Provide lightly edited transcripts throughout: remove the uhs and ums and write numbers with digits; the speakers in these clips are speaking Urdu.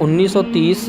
1930,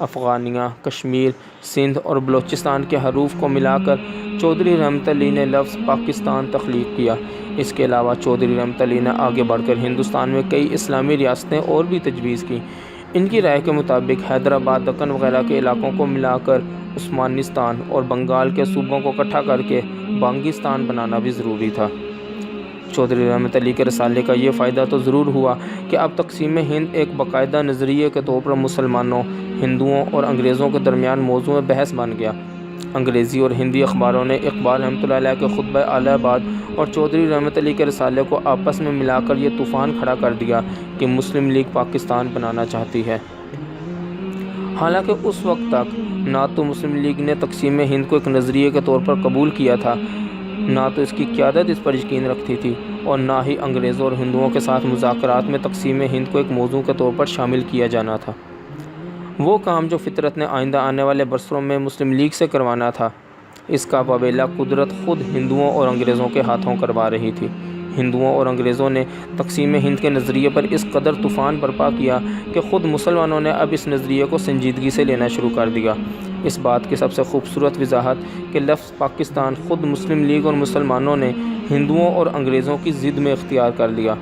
افغانیہ، کشمیر، سندھ اور بلوچستان کے حروف کو ملا کر چودھری رحمت علی نے لفظ پاکستان تخلیق کیا۔ اس کے علاوہ چودھری رحمت علی نے آگے بڑھ کر ہندوستان میں کئی اسلامی ریاستیں اور بھی تجویز کیں۔ ان کی رائے کے مطابق حیدرآباد، دکن وغیرہ کے علاقوں کو ملا کر عثمانستان اور بنگال کے صوبوں کو اکٹھا کر کے بانگستان بنانا بھی ضروری تھا۔ چودھری رحمت علی کے رسالے کا یہ فائدہ تو ضرور ہوا کہ اب تقسیم ہند ایک باقاعدہ نظریے کے طور پر مسلمانوں، ہندوؤں اور انگریزوں کے درمیان موضوع بحث بن گیا۔ انگریزی اور ہندی اخباروں نے اقبال رحمۃ اللہ علیہ کے خطبہ اعلی آباد اور چودھری رحمت علی کے رسالے کو آپس میں ملا کر یہ طوفان کھڑا کر دیا کہ مسلم لیگ پاکستان بنانا چاہتی ہے۔ حالانکہ اس وقت تک نہ تو مسلم لیگ نے تقسیم ہند کو ایک نظریے کے طور پر قبول کیا تھا، نہ تو اس کی قیادت اس پر یقین رکھتی تھی، اور نہ ہی انگریزوں اور ہندوؤں کے ساتھ مذاکرات میں تقسیم ہند کو ایک موضوع کے طور پر شامل کیا جانا تھا۔ وہ کام جو فطرت نے آئندہ آنے والے برسوں میں مسلم لیگ سے کروانا تھا، اس کا واویلا قدرت خود ہندوؤں اور انگریزوں کے ہاتھوں کروا رہی تھی۔ ہندوؤں اور انگریزوں نے تقسیم ہند کے نظریے پر اس قدر طوفان برپا کیا کہ خود مسلمانوں نے اب اس نظریے کو سنجیدگی سے لینا شروع کر دیا۔ اس بات کی سب سے خوبصورت وضاحت کہ لفظ پاکستان خود مسلم لیگ اور مسلمانوں نے ہندوؤں اور انگریزوں کی ضد میں اختیار کر لیا۔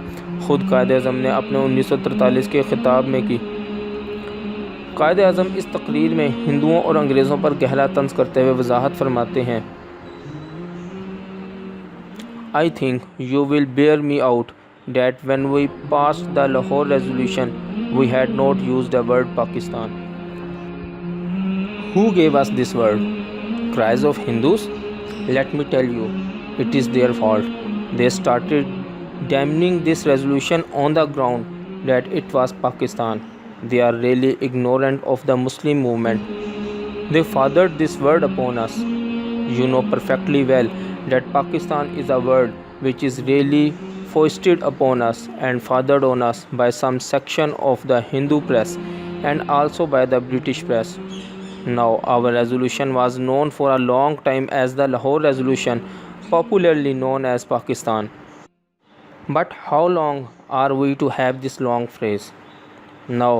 خود قائد اعظم نے اپنے 1943 کے خطاب میں کی۔ قائد اعظم اس تقریر میں ہندوؤں اور انگریزوں پر گہرا طنز کرتے ہوئے وضاحت فرماتے ہیں: I think you will bear me out that when we passed the Lahore resolution, we had not used the word Pakistan. Who gave us this word? Cries of Hindus? Let me tell you, it is their fault. They started damning this resolution on the ground that it was Pakistan. They are really ignorant of the Muslim movement. They fathered this word upon us. You know perfectly well that Pakistan is a word which is really foisted upon us and fathered on us by some section of the Hindu press and also by the British press. Now, our resolution was known for a long time as the Lahore Resolution, popularly known as Pakistan. But how long are we to have this long phrase? Now,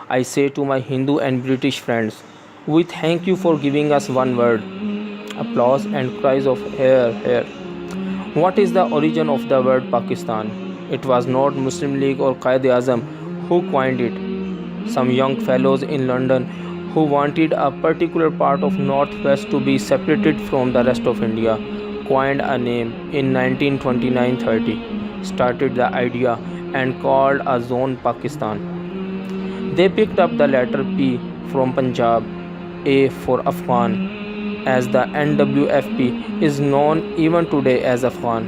I say to my Hindu and British friends, we thank you for giving us one word. Applause and cries of hear, hear. What is the origin of the word Pakistan? It was not Muslim League or Quaid-e-Azam who coined it. Some young fellows in London who wanted a particular part of Northwest to be separated from the rest of India coined a name in 1929-30, started the idea and called a zone Pakistan. They picked up the letter P from Punjab, A for Afghan, as the NWFP is known even today as Afghan,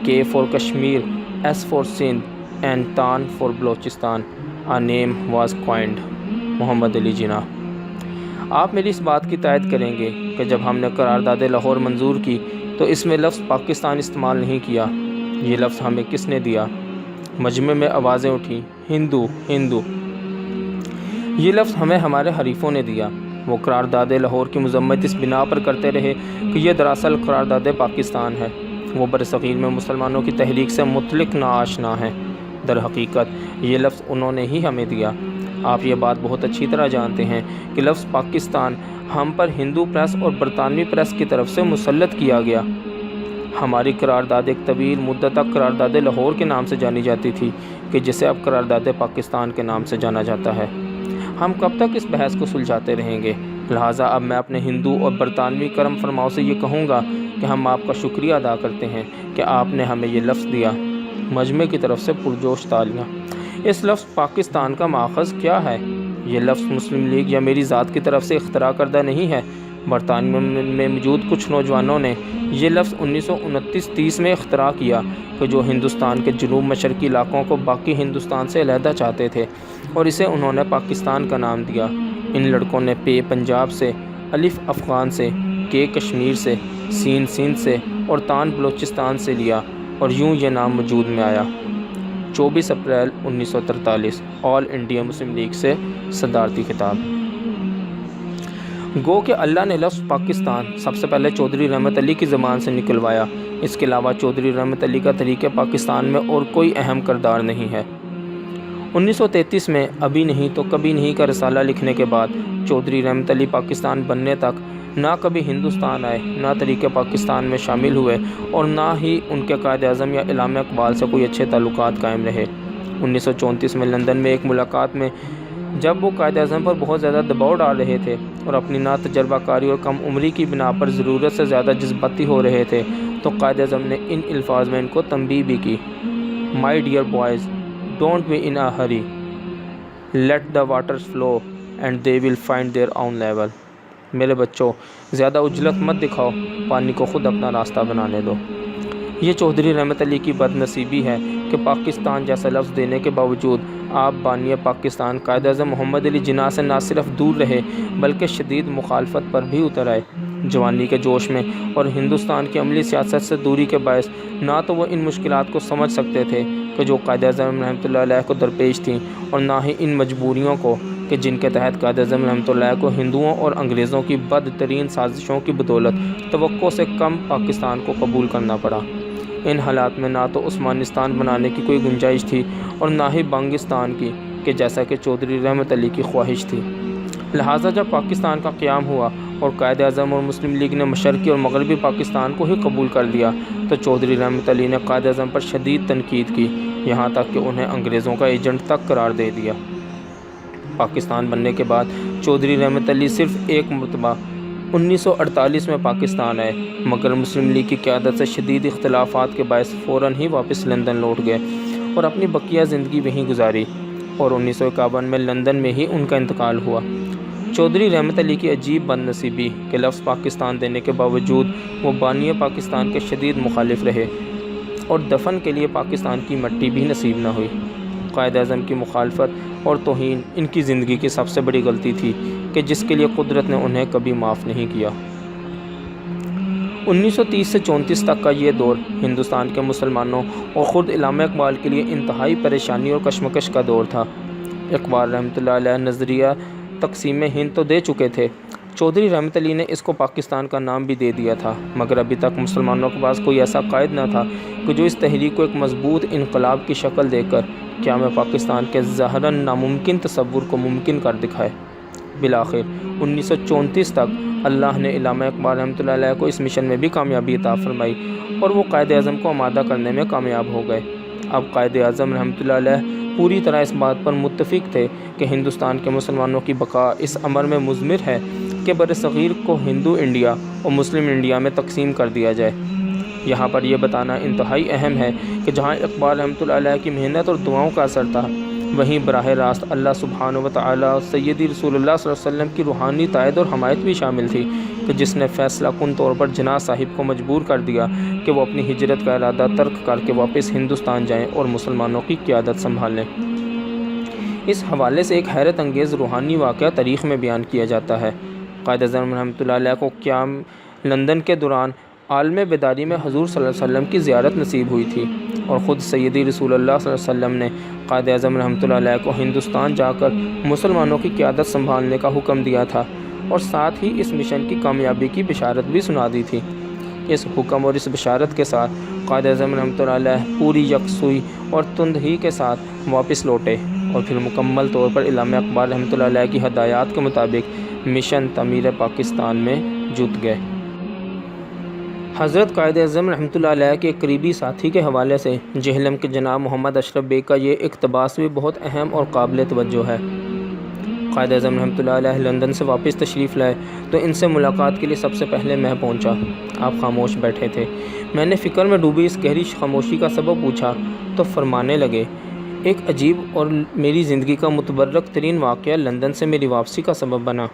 K for Kashmir, S for Sindh, and Tan for Balochistan. A name was coined. محمد علی جناح۔ آپ میری اس بات کی تائید کریں گے کہ جب ہم نے قرارداد لاہور منظور کی تو اس میں لفظ پاکستان استعمال نہیں کیا۔ یہ لفظ ہمیں کس نے دیا؟ مجمع میں آوازیں اٹھیں، ہندو ہندو۔ یہ لفظ ہمیں ہمارے حریفوں نے دیا۔ وہ قرارداد لاہور کی مذمت اس بنا پر کرتے رہے کہ یہ دراصل قرارداد پاکستان ہے۔ وہ برصغیر میں مسلمانوں کی تحریک سے مطلق ناآشنا ہیں۔ در حقیقت یہ لفظ انہوں نے ہی ہمیں دیا۔ آپ یہ بات بہت اچھی طرح جانتے ہیں کہ لفظ پاکستان ہم پر ہندو پریس اور برطانوی پریس کی طرف سے مسلط کیا گیا۔ ہماری قرارداد ایک طویل مدت تک قرارداد لاہور کے نام سے جانی جاتی تھی کہ جسے اب قرارداد پاکستان کے نام سے جانا جاتا ہے۔ ہم کب تک اس بحث کو سلجھاتے رہیں گے؟ لہٰذا اب میں اپنے ہندو اور برطانوی کرم فرماؤں سے یہ کہوں گا کہ ہم آپ کا شکریہ ادا کرتے ہیں کہ آپ نے ہمیں یہ لفظ دیا۔ مجمع کی طرف سے پرجوش تالیاں۔ اس لفظ پاکستان کا ماخذ کیا ہے؟ یہ لفظ مسلم لیگ یا میری ذات کی طرف سے اختراع کردہ نہیں ہے۔ برطانیہ میں موجود کچھ نوجوانوں نے یہ لفظ 1929-30 میں اختراع کیا کہ جو ہندوستان کے جنوب مشرقی علاقوں کو باقی ہندوستان سے علیحدہ چاہتے تھے، اور اسے انہوں نے پاکستان کا نام دیا۔ ان لڑکوں نے پے پنجاب سے، الف افغان سے، کے کشمیر سے، سین سندھ سے اور تان بلوچستان سے لیا، اور یوں یہ نام وجود میں آیا۔ 24 اپریل 1943 آل انڈیا مسلم لیگ سے صدارتی خطاب۔ گو کہ اللہ نے لفظ پاکستان سب سے پہلے چودھری رحمت علی کی زبان سے نکلوایا۔ اس کے علاوہ چودھری رحمت علی کا طریقہ پاکستان میں اور کوئی اہم کردار نہیں ہے۔ 1933 میں ابھی نہیں تو کبھی نہیں کا رسالہ لکھنے کے بعد چودھری رحمت علی پاکستان بننے تک نہ کبھی ہندوستان آئے، نہ تحریک پاکستان میں شامل ہوئے اور نہ ہی ان کے قائد اعظم یا علامہ اقبال سے کوئی اچھے تعلقات قائم رہے۔ 1934 میں لندن میں ایک ملاقات میں جب وہ قائد اعظم پر بہت زیادہ دباؤ ڈال رہے تھے اور اپنی نا تجربہ کاری اور کم عمری کی بنا پر ضرورت سے زیادہ جذباتی ہو رہے تھے، تو قائد اعظم نے ان الفاظ میں ان کو تنبیہ بھی کی: "My dear boys, don't be in a hurry. Let the waters flow and they will find their own level." میرے بچوں، زیادہ عجلت مت دکھاؤ، پانی کو خود اپنا راستہ بنانے دو۔ یہ چودھری رحمت علی کی بد نصیبی ہے کہ پاکستان جیسا لفظ دینے کے باوجود آپ بانی پاکستان قائد اعظم محمد علی جناح سے نہ صرف دور رہے بلکہ شدید مخالفت پر بھی اتر آئے۔ جوانی کے جوش میں اور ہندوستان کی عملی سیاست سے دوری کے باعث نہ تو وہ ان مشکلات کو سمجھ سکتے تھے کہ جو قائد اعظم رحمۃ اللہ علیہ کو درپیش تھیں، اور نہ ہی ان مجبوریوں کو کہ جن کے تحت قائد اعظم رحمۃ اللہ کو ہندوؤں اور انگریزوں کی بدترین سازشوں کی بدولت توقع سے کم پاکستان کو قبول کرنا پڑا۔ ان حالات میں نہ تو عثمانستان بنانے کی کوئی گنجائش تھی اور نہ ہی بنگستان کی، کہ جیسا کہ چودھری رحمت علی کی خواہش تھی۔ لہٰذا جب پاکستان کا قیام ہوا اور قائد اعظم اور مسلم لیگ نے مشرقی اور مغربی پاکستان کو ہی قبول کر لیا، تو چودھری رحمت علی نے قائد اعظم پر شدید تنقید کی، یہاں تک کہ انہیں انگریزوں کا ایجنٹ تک قرار دے دیا۔ پاکستان بننے کے بعد چودھری رحمت علی صرف ایک مرتبہ 1948 میں پاکستان آئے، مگر مسلم لیگ کی قیادت سے شدید اختلافات کے باعث فوراً ہی واپس لندن لوٹ گئے اور اپنی بقیہ زندگی وہیں گزاری، اور 1951 میں لندن میں ہی ان کا انتقال ہوا۔ چودھری رحمت علی کی عجیب بد نصیبی کہ لفظ پاکستان دینے کے باوجود وہ بانی پاکستان کے شدید مخالف رہے اور دفن کے لیے پاکستان کی مٹی بھی نصیب نہ ہوئی۔ قائد اعظم کی مخالفت اور توہین ان کی زندگی کی سب سے بڑی غلطی تھی کہ جس کے لیے قدرت نے انہیں کبھی معاف نہیں کیا۔ 1930 سے 34 تک کا یہ دور ہندوستان کے مسلمانوں اور خود علامہ اقبال کے لیے انتہائی پریشانی اور کشمکش کا دور تھا۔ اقبال رحمۃ اللہ علیہ نظریہ تقسیم ہند تو دے چکے تھے، چودھری رحمت علی نے اس کو پاکستان کا نام بھی دے دیا تھا، مگر ابھی تک مسلمانوں کے پاس کوئی ایسا قائد نہ تھا کہ جو اس تحریک کو ایک مضبوط انقلاب کی شکل دے کر قیام پاکستان کے ظاہراً ناممکن تصور کو ممکن کر دکھائے۔ بالآخر 1934 تک اللہ نے علامہ اقبال رحمۃ اللہ علیہ کو اس مشن میں بھی کامیابی عطا فرمائی اور وہ قائد اعظم کو آمادہ کرنے میں کامیاب ہو گئے۔ اب قائد اعظم رحمۃ اللہ علیہ پوری طرح اس بات پر متفق تھے کہ ہندوستان کے مسلمانوں کی بقا اس امر میں مضمر ہے کہ برصغیر کو ہندو انڈیا اور مسلم انڈیا میں تقسیم کر دیا جائے۔ یہاں پر یہ بتانا انتہائی اہم ہے کہ جہاں اقبال رحمۃ اللہ علیہ کی محنت اور دعاؤں کا اثر تھا، وہیں براہ راست اللہ سبحانہ و تعالیٰ اور سیدی رسول اللہ صلی اللہ علیہ وسلم کی روحانی تائید اور حمایت بھی شامل تھی، کہ جس نے فیصلہ کن طور پر جناح صاحب کو مجبور کر دیا کہ وہ اپنی ہجرت کا ارادہ ترک کر کے واپس ہندوستان جائیں اور مسلمانوں کی قیادت سنبھالیں۔ اس حوالے سے ایک حیرت انگیز روحانی واقعہ تاریخ میں بیان کیا جاتا ہے۔ قائد اعظم رحمۃ اللہ علیہ کو قیام لندن کے دوران عالم بیداری میں حضور صلی اللہ علیہ وسلم کی زیارت نصیب ہوئی تھی، اور خود سیدی رسول اللہ صلی اللہ علیہ وسلم نے قائد اعظم رحمۃ اللہ علیہ کو ہندوستان جا کر مسلمانوں کی قیادت سنبھالنے کا حکم دیا تھا، اور ساتھ ہی اس مشن کی کامیابی کی بشارت بھی سنا دی تھی۔ اس حکم اور اس بشارت کے ساتھ قائد اعظم رحمۃ اللہ علیہ پوری یکسوئی اور تندہی کے ساتھ واپس لوٹے اور پھر مکمل طور پر علامہ اقبال رحمۃ اللہ علیہ کی ہدایات کے مطابق مشن تعمیر پاکستان میں جت گئے۔ حضرت قائد اعظم رحمۃ اللہ علیہ کے قریبی ساتھی کے حوالے سے جہلم کے جناب محمد اشرف بیگ کا یہ اقتباس بھی بہت اہم اور قابل توجہ ہے۔ قائد اعظم رحمۃ اللہ علیہ لندن سے واپس تشریف لائے تو ان سے ملاقات کے لیے سب سے پہلے میں پہنچا۔ آپ خاموش بیٹھے تھے۔ میں نے فکر میں ڈوبی اس گہری خاموشی کا سبب پوچھا تو فرمانے لگے، ایک عجیب اور میری زندگی کا متبرک ترین واقعہ لندن سے میری واپسی کا سبب بنا۔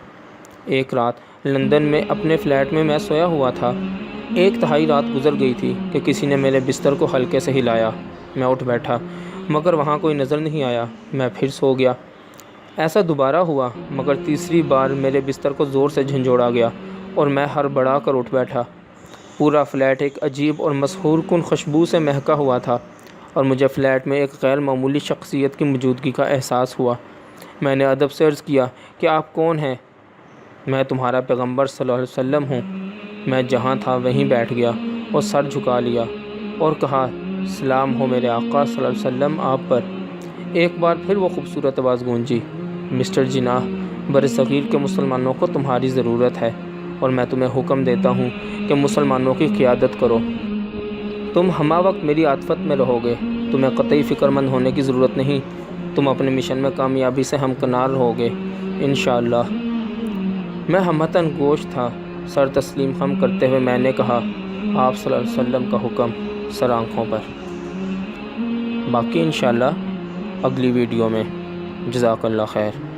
ایک رات لندن میں اپنے فلیٹ میں سویا ہوا تھا۔ 1/3 رات گزر گئی تھی کہ کسی نے میرے بستر کو ہلکے سے ہلایا۔ میں اٹھ بیٹھا مگر وہاں کوئی نظر نہیں آیا۔ میں پھر سو گیا۔ ایسا دوبارہ ہوا مگر تیسری بار میرے بستر کو زور سے جھنجھوڑا گیا اور میں ہڑبڑا کر اٹھ بیٹھا۔ پورا فلیٹ ایک عجیب اور مسحور کن خوشبو سے مہکا ہوا تھا اور مجھے فلیٹ میں ایک غیر معمولی شخصیت کی موجودگی کا احساس ہوا۔ میں نے ادب سے عرض کیا کہ آپ کون ہیں؟ میں تمہارا پیغمبر صلی اللہ علیہ وسلم ہوں۔ میں جہاں تھا وہیں بیٹھ گیا اور سر جھکا لیا اور کہا، سلام ہو میرے آقا صلی اللہ علیہ وسلم آپ پر۔ ایک بار پھر وہ خوبصورت آواز گونجی، مسٹر جناح، برصغیر کے مسلمانوں کو تمہاری ضرورت ہے اور میں تمہیں حکم دیتا ہوں کہ مسلمانوں کی قیادت کرو۔ تم ہمہ وقت میری عاطفت میں رہو گے، تمہیں قطعی فکر مند ہونے کی ضرورت نہیں، تم اپنے مشن میں کامیابی سے ہمکنار رہوگے انشاءاللہ۔ میں ہمتاً گوش تھا، سر تسلیم خم کرتے ہوئے میں نے کہا، آپ صلی اللہ علیہ وسلم کا حکم سر آنکھوں پر۔ باقی انشاءاللہ اگلی ویڈیو میں۔ جزاک اللہ خیر۔